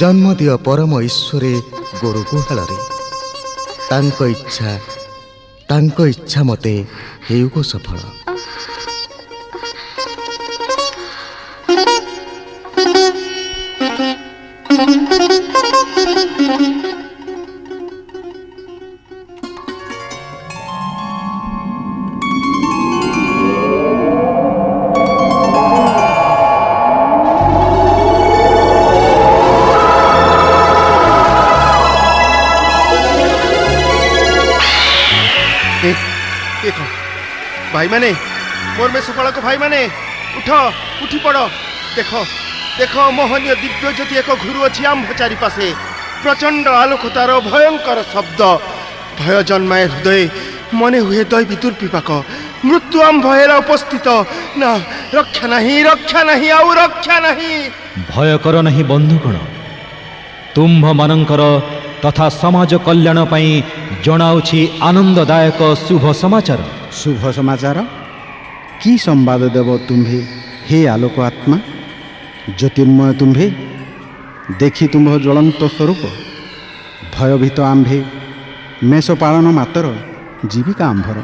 ଜନ୍ମ ଦିଅ ପରମ ଈଶ୍ୱରେ ଗୋରୁ ଗୁହାଳରେ। ତାଙ୍କ ଇଚ୍ଛା ମତେ ହେଉଗୋ ସଫଳ। ଭାଇମାନେ, ମୋର ମେଷପାଳକ ଭାଇମାନେ, ଉଠି ପଡ଼। ଦେଖ ମୋହନୀୟ ଦିବ୍ୟ ଜ୍ୟୋତି ଏକ ଘୁରୁଅଛି ଆମ୍ଭ ଚାରିପାଶେ। ପ୍ରଚଣ୍ଡ ଆଲୋକ ତାର, ଭୟଙ୍କର ଶବ୍ଦ, ଭୟ ଜନ୍ମାଏ ହୃଦୟ। ମନେ ହୁଏ ଦୈବୀ ଦୁର୍ବିପାକ। ମୃତ୍ୟୁ ଆମ୍ଭ ହେଲା ଉପସ୍ଥିତ। ନା, ରକ୍ଷା ନାହିଁ, ଆଉ ରକ୍ଷା ନାହିଁ। ଭୟ କର ନାହିଁ ବନ୍ଧୁଗଣ, ତୁମ୍ଭମାନଙ୍କର ତଥା ସମାଜ କଲ୍ୟାଣ ପାଇଁ ଜଣାଉଛି ଆନନ୍ଦଦାୟକ ଶୁଭ ସମାଚାର। ଶୁଭ ସମାଚାର? କି ସମ୍ବାଦ ଦେବ ତୁମ୍ଭେ ହେ ଆଲୋକ ଆତ୍ମା? ଜ୍ୟୋତିର୍ମୟ ତୁମ୍ଭେ, ଦେଖି ତୁମ୍ଭ ଜ୍ୱଳନ୍ତ ସ୍ୱରୂପ। ଭୟଭୀତ ଆମ୍ଭେ, ମେଷ ପାଳନ ମାତର ଜୀବିକା ଆମ୍ଭର।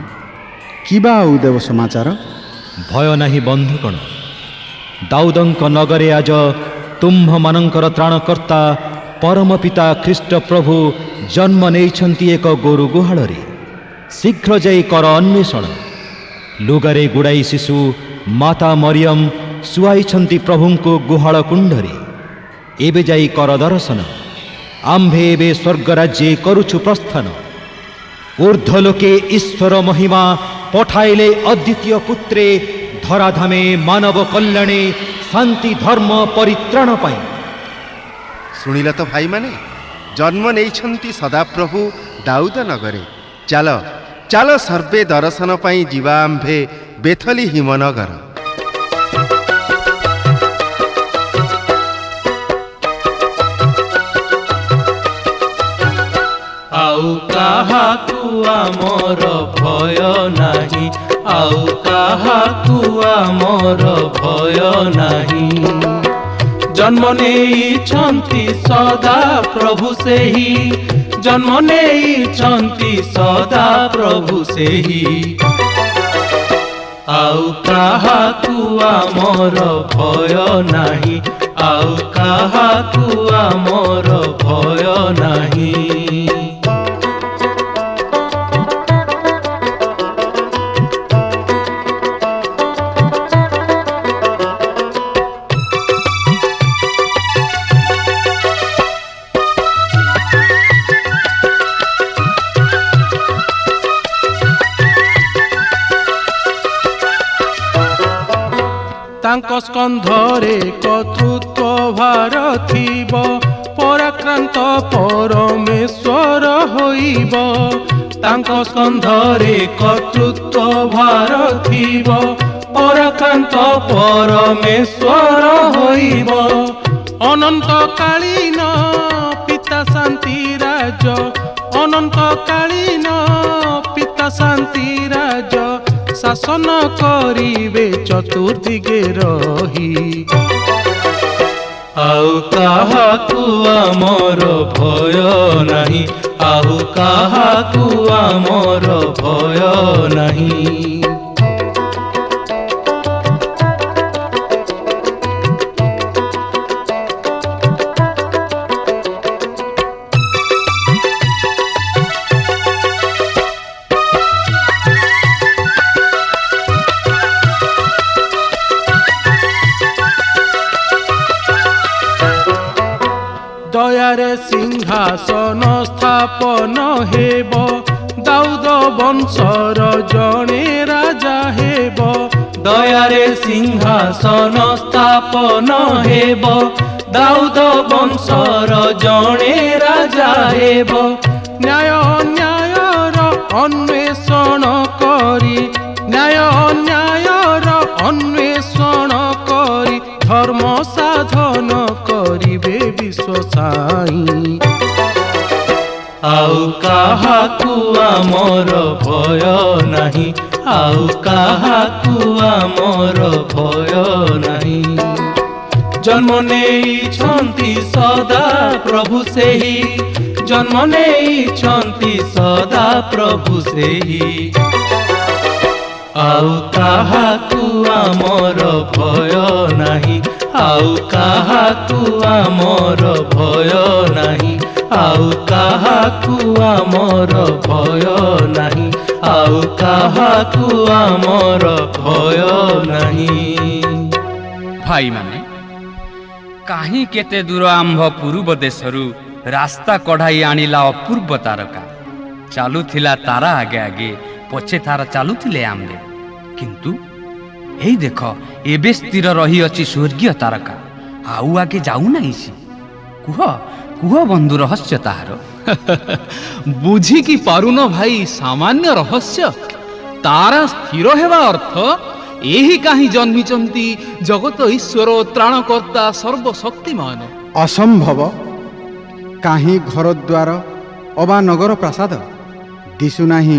କିବା ଆଉ ଦେବ ସମାଚାର? ଭୟ ନାହିଁ ବନ୍ଧୁଗଣ, ଦାଉଦଙ୍କ ନଗରେ ଆଜ ତୁମ୍ଭମାନଙ୍କର ତ୍ରାଣକର୍ତ୍ତା ପରମ ପିତା ଖ୍ରୀଷ୍ଟ ପ୍ରଭୁ ଜନ୍ମ ନେଇଛନ୍ତି ଏକ ଗୋରୁ ଗୁହାଳରେ। ଶୀଘ୍ର ଯାଇ କର ଅନ୍ୱେଷଣ। ଲୁଗାରେ ଗୁଡ଼ାଇ ଶିଶୁ ମାତା ମରିୟମ ଶୁଆଇଛନ୍ତି ପ୍ରଭୁଙ୍କୁ ଗୁହାଳ କୁଣ୍ଡରେ। ଏବେ ଯାଇ କର ଦର୍ଶନ, ଆମ୍ଭେ ଏବେ ସ୍ୱର୍ଗ ରାଜ୍ୟେ କରୁଛୁ ପ୍ରସ୍ଥାନ। ঊର୍ଦ୍ଧ୍ୱ ଲୋକେ ଈଶ୍ୱର ମହିମା ପଠାଇଲେ ଅଦ୍ୱିତୀୟ ପୁତ୍ରେ, ଧରାଧାମେ ମାନବ କଲ୍ୟାଣେ ଶାନ୍ତି ଧର୍ମ ପରିତ୍ରାଣ ପାଇଁ। ଶୁଣିଲ ତ ଭାଇମାନେ, ଜନ୍ମ ନେଇଛନ୍ତି ସଦାପ୍ରଭୁ ଦାଉଦ ନଗରେ। ଚାଲ ଚାଲ ସର୍ବେ ଦର୍ଶନ ପାଇଁ ଯିବା ଆମ୍ଭେ ବେଥଲି ହିମନଗର। ଆଉ କାହାକୁ ଆମର ଭୟ ନାହିଁ, ଆଉ କାହାକୁ ଆମର ଭୟ ନାହିଁ। ଜନ୍ମ ନେଇଛନ୍ତି ସଦା ପ୍ରଭୁ ସେହି, ଜନ୍ମ ନେଇଛନ୍ତି ସଦା ପ୍ରଭୁ ସେହି। ଆଉ କାହାକୁ ଆମର ଭୟ ନାହିଁ, ଆଉ କାହାକୁ ଆମର ଭୟ ନାହିଁ। ତାଙ୍କ ସ୍କନ୍ଧରେ କର୍ତ୍ତୃତ୍ୱ ଭାର ଥିବ, ପରାକ୍ରାନ୍ତ ପରମେଶ୍ୱର ହୋଇବ। ତାଙ୍କ ସ୍କନ୍ଧରେ କର୍ତ୍ତୃତ୍ୱ ଭାର ଥିବ, ପରାକ୍ରାନ୍ତ ପରମେଶ୍ୱର ହୋଇବ। ଅନନ୍ତକାଳୀନ ପିତା ଶାନ୍ତି ରାଜ, ଅନନ୍ତକାଳୀନ ପିତା ଶାନ୍ତି ରାଜ, ଶାସନ କରିବେ ଚତୁର୍ଦିଗେ ରହି। ଆଉ କାହାକୁ ଆମର ଭୟ ନାହିଁ, ଆଉ କାହାକୁ ଆମର ଭୟ ନାହିଁ। ଦୟାରେ ସିଂହାସନ ସ୍ଥାପନ ହେବ, ଦାଉଦ ବଂଶର ଜଣେ ରାଜା ହେବ। ଦୟାରେ ସିଂହାସନ ସ୍ଥାପନ ହେବ, ଦାଉଦ ବଂଶର ଜଣେ ରାଜା ହେବ। ନ୍ୟାୟ ଅନ୍ୟାୟର ଅନ୍ୱେଷଣ କରି, ନ୍ୟାୟ ଅନ୍ୟାୟର ଅନ୍ୱେଷଣ କରି, ଧର୍ମ ସାଧନ କରିବେ ବିଶ୍ୱ ସାଇଁ। ଆଉ କାହାକୁ ଆମର ଭୟ ନାହିଁ, ଆଉ କାହାକୁ ଆମର ଭୟ ନାହିଁ। ଜନ୍ମ ନେଇଛନ୍ତି ସଦା ପ୍ରଭୁ ସେହି, ଜନ୍ମ ନେଇଛନ୍ତି ସଦା ପ୍ରଭୁ ସେହି। ଆଉ କାହାକୁ ଆମର ଭୟ ନାହିଁ, ଆଉ କାହାକୁ ଆମର ଭୟ ନାହିଁ, ଆଉ କାହାକୁ ଆମର ଭୟ ନାହିଁ, ଆଉ କାହାକୁ ଆମର ଭୟ ନାହିଁ। ଭାଇମାନେ, କାହିଁ କେତେ ଦୂର ଆମ୍ଭ ପୂର୍ବ ଦେଶରୁ ରାସ୍ତା କଢ଼ାଇ ଆଣିଲା ଅପୂର୍ବ ତାରକା। ଚାଲୁଥିଲା ତାରା ଆଗେ ଆଗେ, ପଛେ ତାର ଚାଲୁଥିଲେ ଆମ୍ଭେ। କିନ୍ତୁ ଏଇ ଦେଖ, ଏବେ ସ୍ଥିର ରହିଅଛି ସ୍ୱର୍ଗୀୟ ତାରକା, ଆଉ ଆଗେ ଯାଉନାହିଁ ସେ। କୁହ କୁହ ବନ୍ଧୁ, ରହସ୍ୟ ତାହାର। ବୁଝିକି ପାରୁନ ଭାଇ ସାମାନ୍ୟ ରହସ୍ୟ? ତାରା ସ୍ଥିର ହେବା ଅର୍ଥ ଏହି କାହିଁ ଜନ୍ମିଛନ୍ତି ଜଗତ ଈଶ୍ୱର ତ୍ରାଣକର୍ତ୍ତା ସର୍ବଶକ୍ତିମାନ। ଅସମ୍ଭବ। କାହିଁ ଘରଦ୍ୱାର ଅବା ନଗର ପ୍ରାସାଦ ଦିଶୁନାହିଁ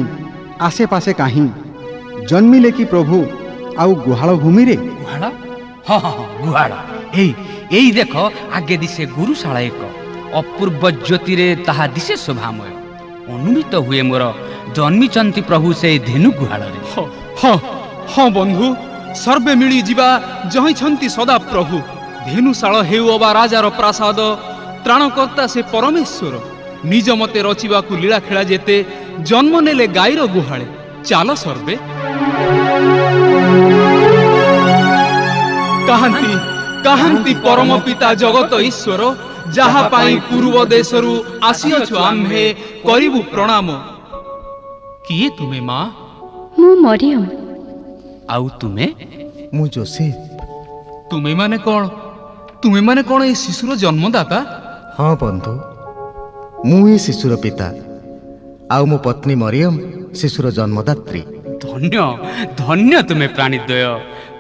ଆଶେପାଶେ କାହିଁ। ଜନ୍ମିଲେ କି ପ୍ରଭୁ ଆଉ ଗୁହାଳ ଭୂମିରେ? ଗୁହାଳ? ହଁ ହଁ ହଁ, ଗୁହାଳ। ଏଇ ଦେଖ, ଆଗେ ଦିଶେ ଗୁରୁଶାଳ ଏକ, ଅପୂର୍ବ ଜ୍ୟୋତିରେ ତାହା ଦିଶେ ଶୋଭାମୟ। ଅନୁମିତ ହୁଏ ମୋର, ଜନ୍ମିଛନ୍ତି ପ୍ରଭୁ ସେ ଧେନୁ ଗୁହାଳରେ। ହଁ ବନ୍ଧୁ, ସର୍ବେ ମିଳିଯିବା ଜହିଛନ୍ତି ସଦା ପ୍ରଭୁ। ଧେନୁଶାଳ ହେଉ ଅବା ରାଜାର ପ୍ରାସାଦ, ତ୍ରାଣକର୍ତ୍ତା ସେ ପରମେଶ୍ୱର। ନିଜ ମତେ ରଚିବାକୁ ଲୀଳା ଖେଳା ଯେତେ, ଜନ୍ମ ନେଲେ ଗାଈର ଗୁହାଳେ। ଚାଲ ସର୍ବେ। କାହାନ୍ତି କାହାନ୍ତି ପରମ ପିତା ଜଗତ ଈଶ୍ୱର, ଯାହା ପାଇଁ ପୂର୍ବ ଦେଶରୁ ଆସିଅଛୁ ଆମ୍ଭେ କରିବୁ ପ୍ରଣାମ। କିଏ ତୁମେ ମା? ମୁଁ ମରିୟମ। ଆଉ ତୁମେ? ମୁଁ ଯୋସେଫ। ତୁମେମାନେ କଣ ଏ ଶିଶୁର ଜନ୍ମଦାତା? ହଁ ବନ୍ଧୁ, ମୁଁ ହିଁ ଶିଶୁର ପିତା, ଆଉ ମୋ ପତ୍ନୀ ମରିୟମ ଶିଶୁର ଜନ୍ମଦାତ୍ରୀ। ଧନ୍ୟ ଧନ୍ୟ ତୁମେ ପ୍ରାଣୀଦ୍ୱୟ,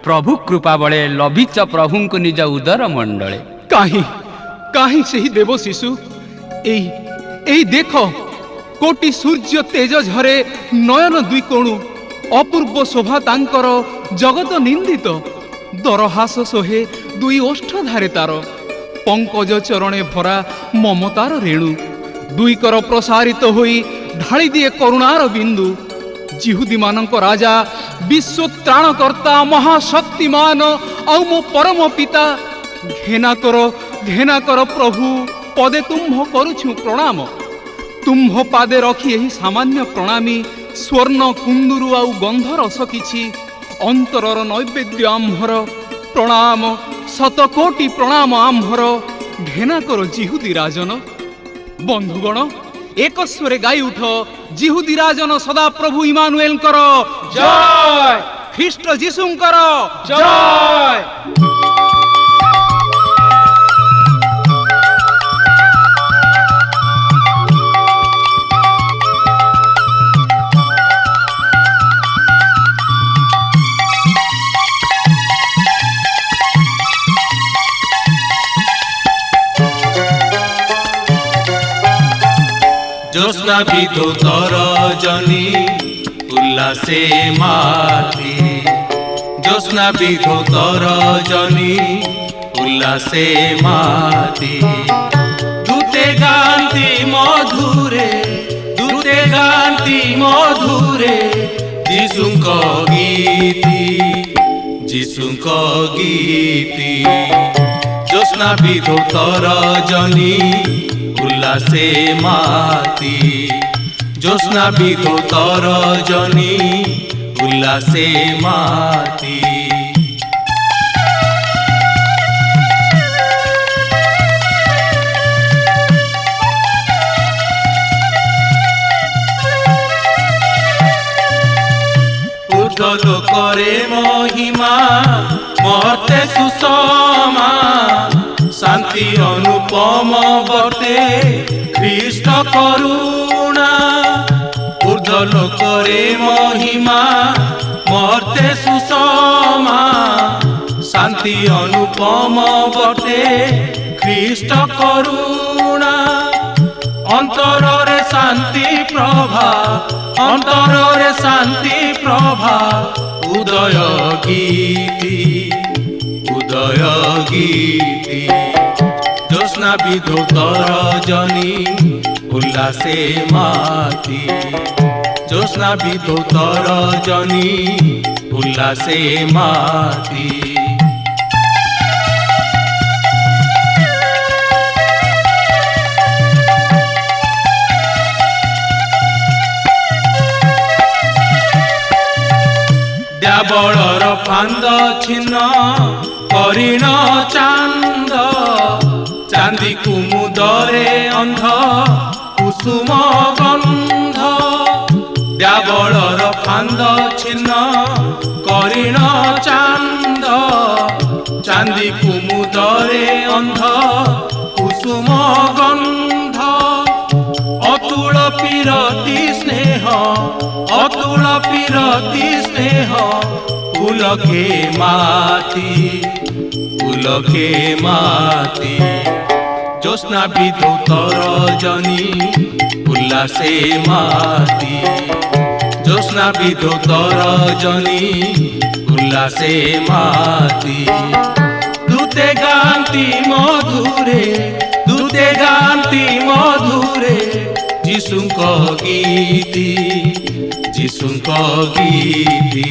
ପ୍ରଭୁ କୃପା ବଳେ ଲଭିଛ ପ୍ରଭୁଙ୍କୁ ନିଜ ଉଦର ମଣ୍ଡଳେ। କାହିଁ ସେହି ଦେବ ଶିଶୁ? ଏଇ ଦେଖ, କୋଟି ସୂର୍ଯ୍ୟ ତେଜ ଝରେ ନୟନ ଦ୍ୱିକୋଣୁ, ଅପୂର୍ବ ଶୋଭା ତାଙ୍କର ଜଗତ ନିନ୍ଦିତ। ଦରହାସ ସୋହେ ଦୁଇ ଓଷ୍ଠଧାରେ ତାର, ପଙ୍କଜ ଚରଣେ ଭରା ମମତାର ରେଣୁ। ଦୁଇକର ପ୍ରସାରିତ ହୋଇ ଢାଳି ଦିଏ କରୁଣାର ବିନ୍ଦୁ। ଜିହୁଦୀମାନଙ୍କ ରାଜା, ବିଶ୍ୱ ତ୍ରାଣକର୍ତ୍ତା, ମହାଶକ୍ତିମାନ ଆଉ ମୋ ପରମ ପିତା। ଘେନା କର ପ୍ରଭୁ, ପଦେ ତୁମ୍ଭ କରୁଛୁ ପ୍ରଣାମ। ତୁମ୍ଭ ପାଦେ ରଖି ଏହି ସାମାନ୍ୟ ପ୍ରଣାମୀ, ସ୍ୱର୍ଣ୍ଣ କୁନ୍ଦୁରୁ ଆଉ ଗନ୍ଧ ରସ କିଛି, ଅନ୍ତରର ନୈବେଦ୍ୟ ଆମ୍ଭର ପ୍ରଣାମ, ଶତକୋଟି ପ୍ରଣାମ ଆମ୍ଭର। ଘେନା କର ଜିହୁଦୀ ରାଜନ। ବନ୍ଧୁଗଣ, ଏକସ୍ୱରେ ଗାଇ ଉଠ, ଜିହୁଦୀ ରାଜନ ସଦାପ୍ରଭୁ ଇମାନୁଏଲଙ୍କର ଜୟ, ଖ୍ରୀଷ୍ଟ ଯୀଶୁଙ୍କର ଜୟ। জ্যোৎস্না বিধু তরজনী উল্লাসে মাতি, জ্যোৎস্না বিধু তরজনী উল্লাসে মাতি। দূতে গান্তি মধুরে, দূতে গান্তি মধুরে, যিশুঙ্ক গীতি, যিশুঙ্ক গীতি। জ্যোৎস্না বিধু তরজনী উল্লাসে মাতি, জ্যোৎস্না বিধু তরজনী উল্লাসে মাতি। ঊর্ধ্ব লোকরে মহিমা, মর্তে সুষমা, শান্তি অনুপম বটে খ্রিস্ট করুণা। ঊর্ধ্ব লোকরে মহিমা, মর্তে সুষমা, শান্তি অনুপম বটে খ্রিস্ট করুণা। অন্তরে শান্তি প্রভা, অন্তরে শান্তি প্রভা, উদয় গীতি, উদয় গীতি। জ্যোৎস্না বিধু তরজনী উল্লাসে মাতি, জ্যোৎস্না বিধু তরজনী উল্লাসে মাতি। দেবলর ফান্দ ছিন্ন করিণ চান্দ, চাঁদি কুমুদরে অন্ধ কুসুম গন্ধ। দেবলর ফান্দ ছিন্ন করিণ চান্দ, চাঁদি কুমুদরে অন্ধ কুসুম গন্ধ। অতুল পিরতি স্নেহ, অতুল পিরতি স্নেহ, উলকে মাতি, উলকে মাতি। জ্যোৎস্না বিধু তরজনী উল্লাসে মাতি, জ্যোৎস্না বিধু তরজনী উল্লাসে মাতি। দূতে গান্তি মধুরে, দূতে গান্তি মধুরে, যিশুঙ্ক গীতি, যিশুঙ্ক গীতি।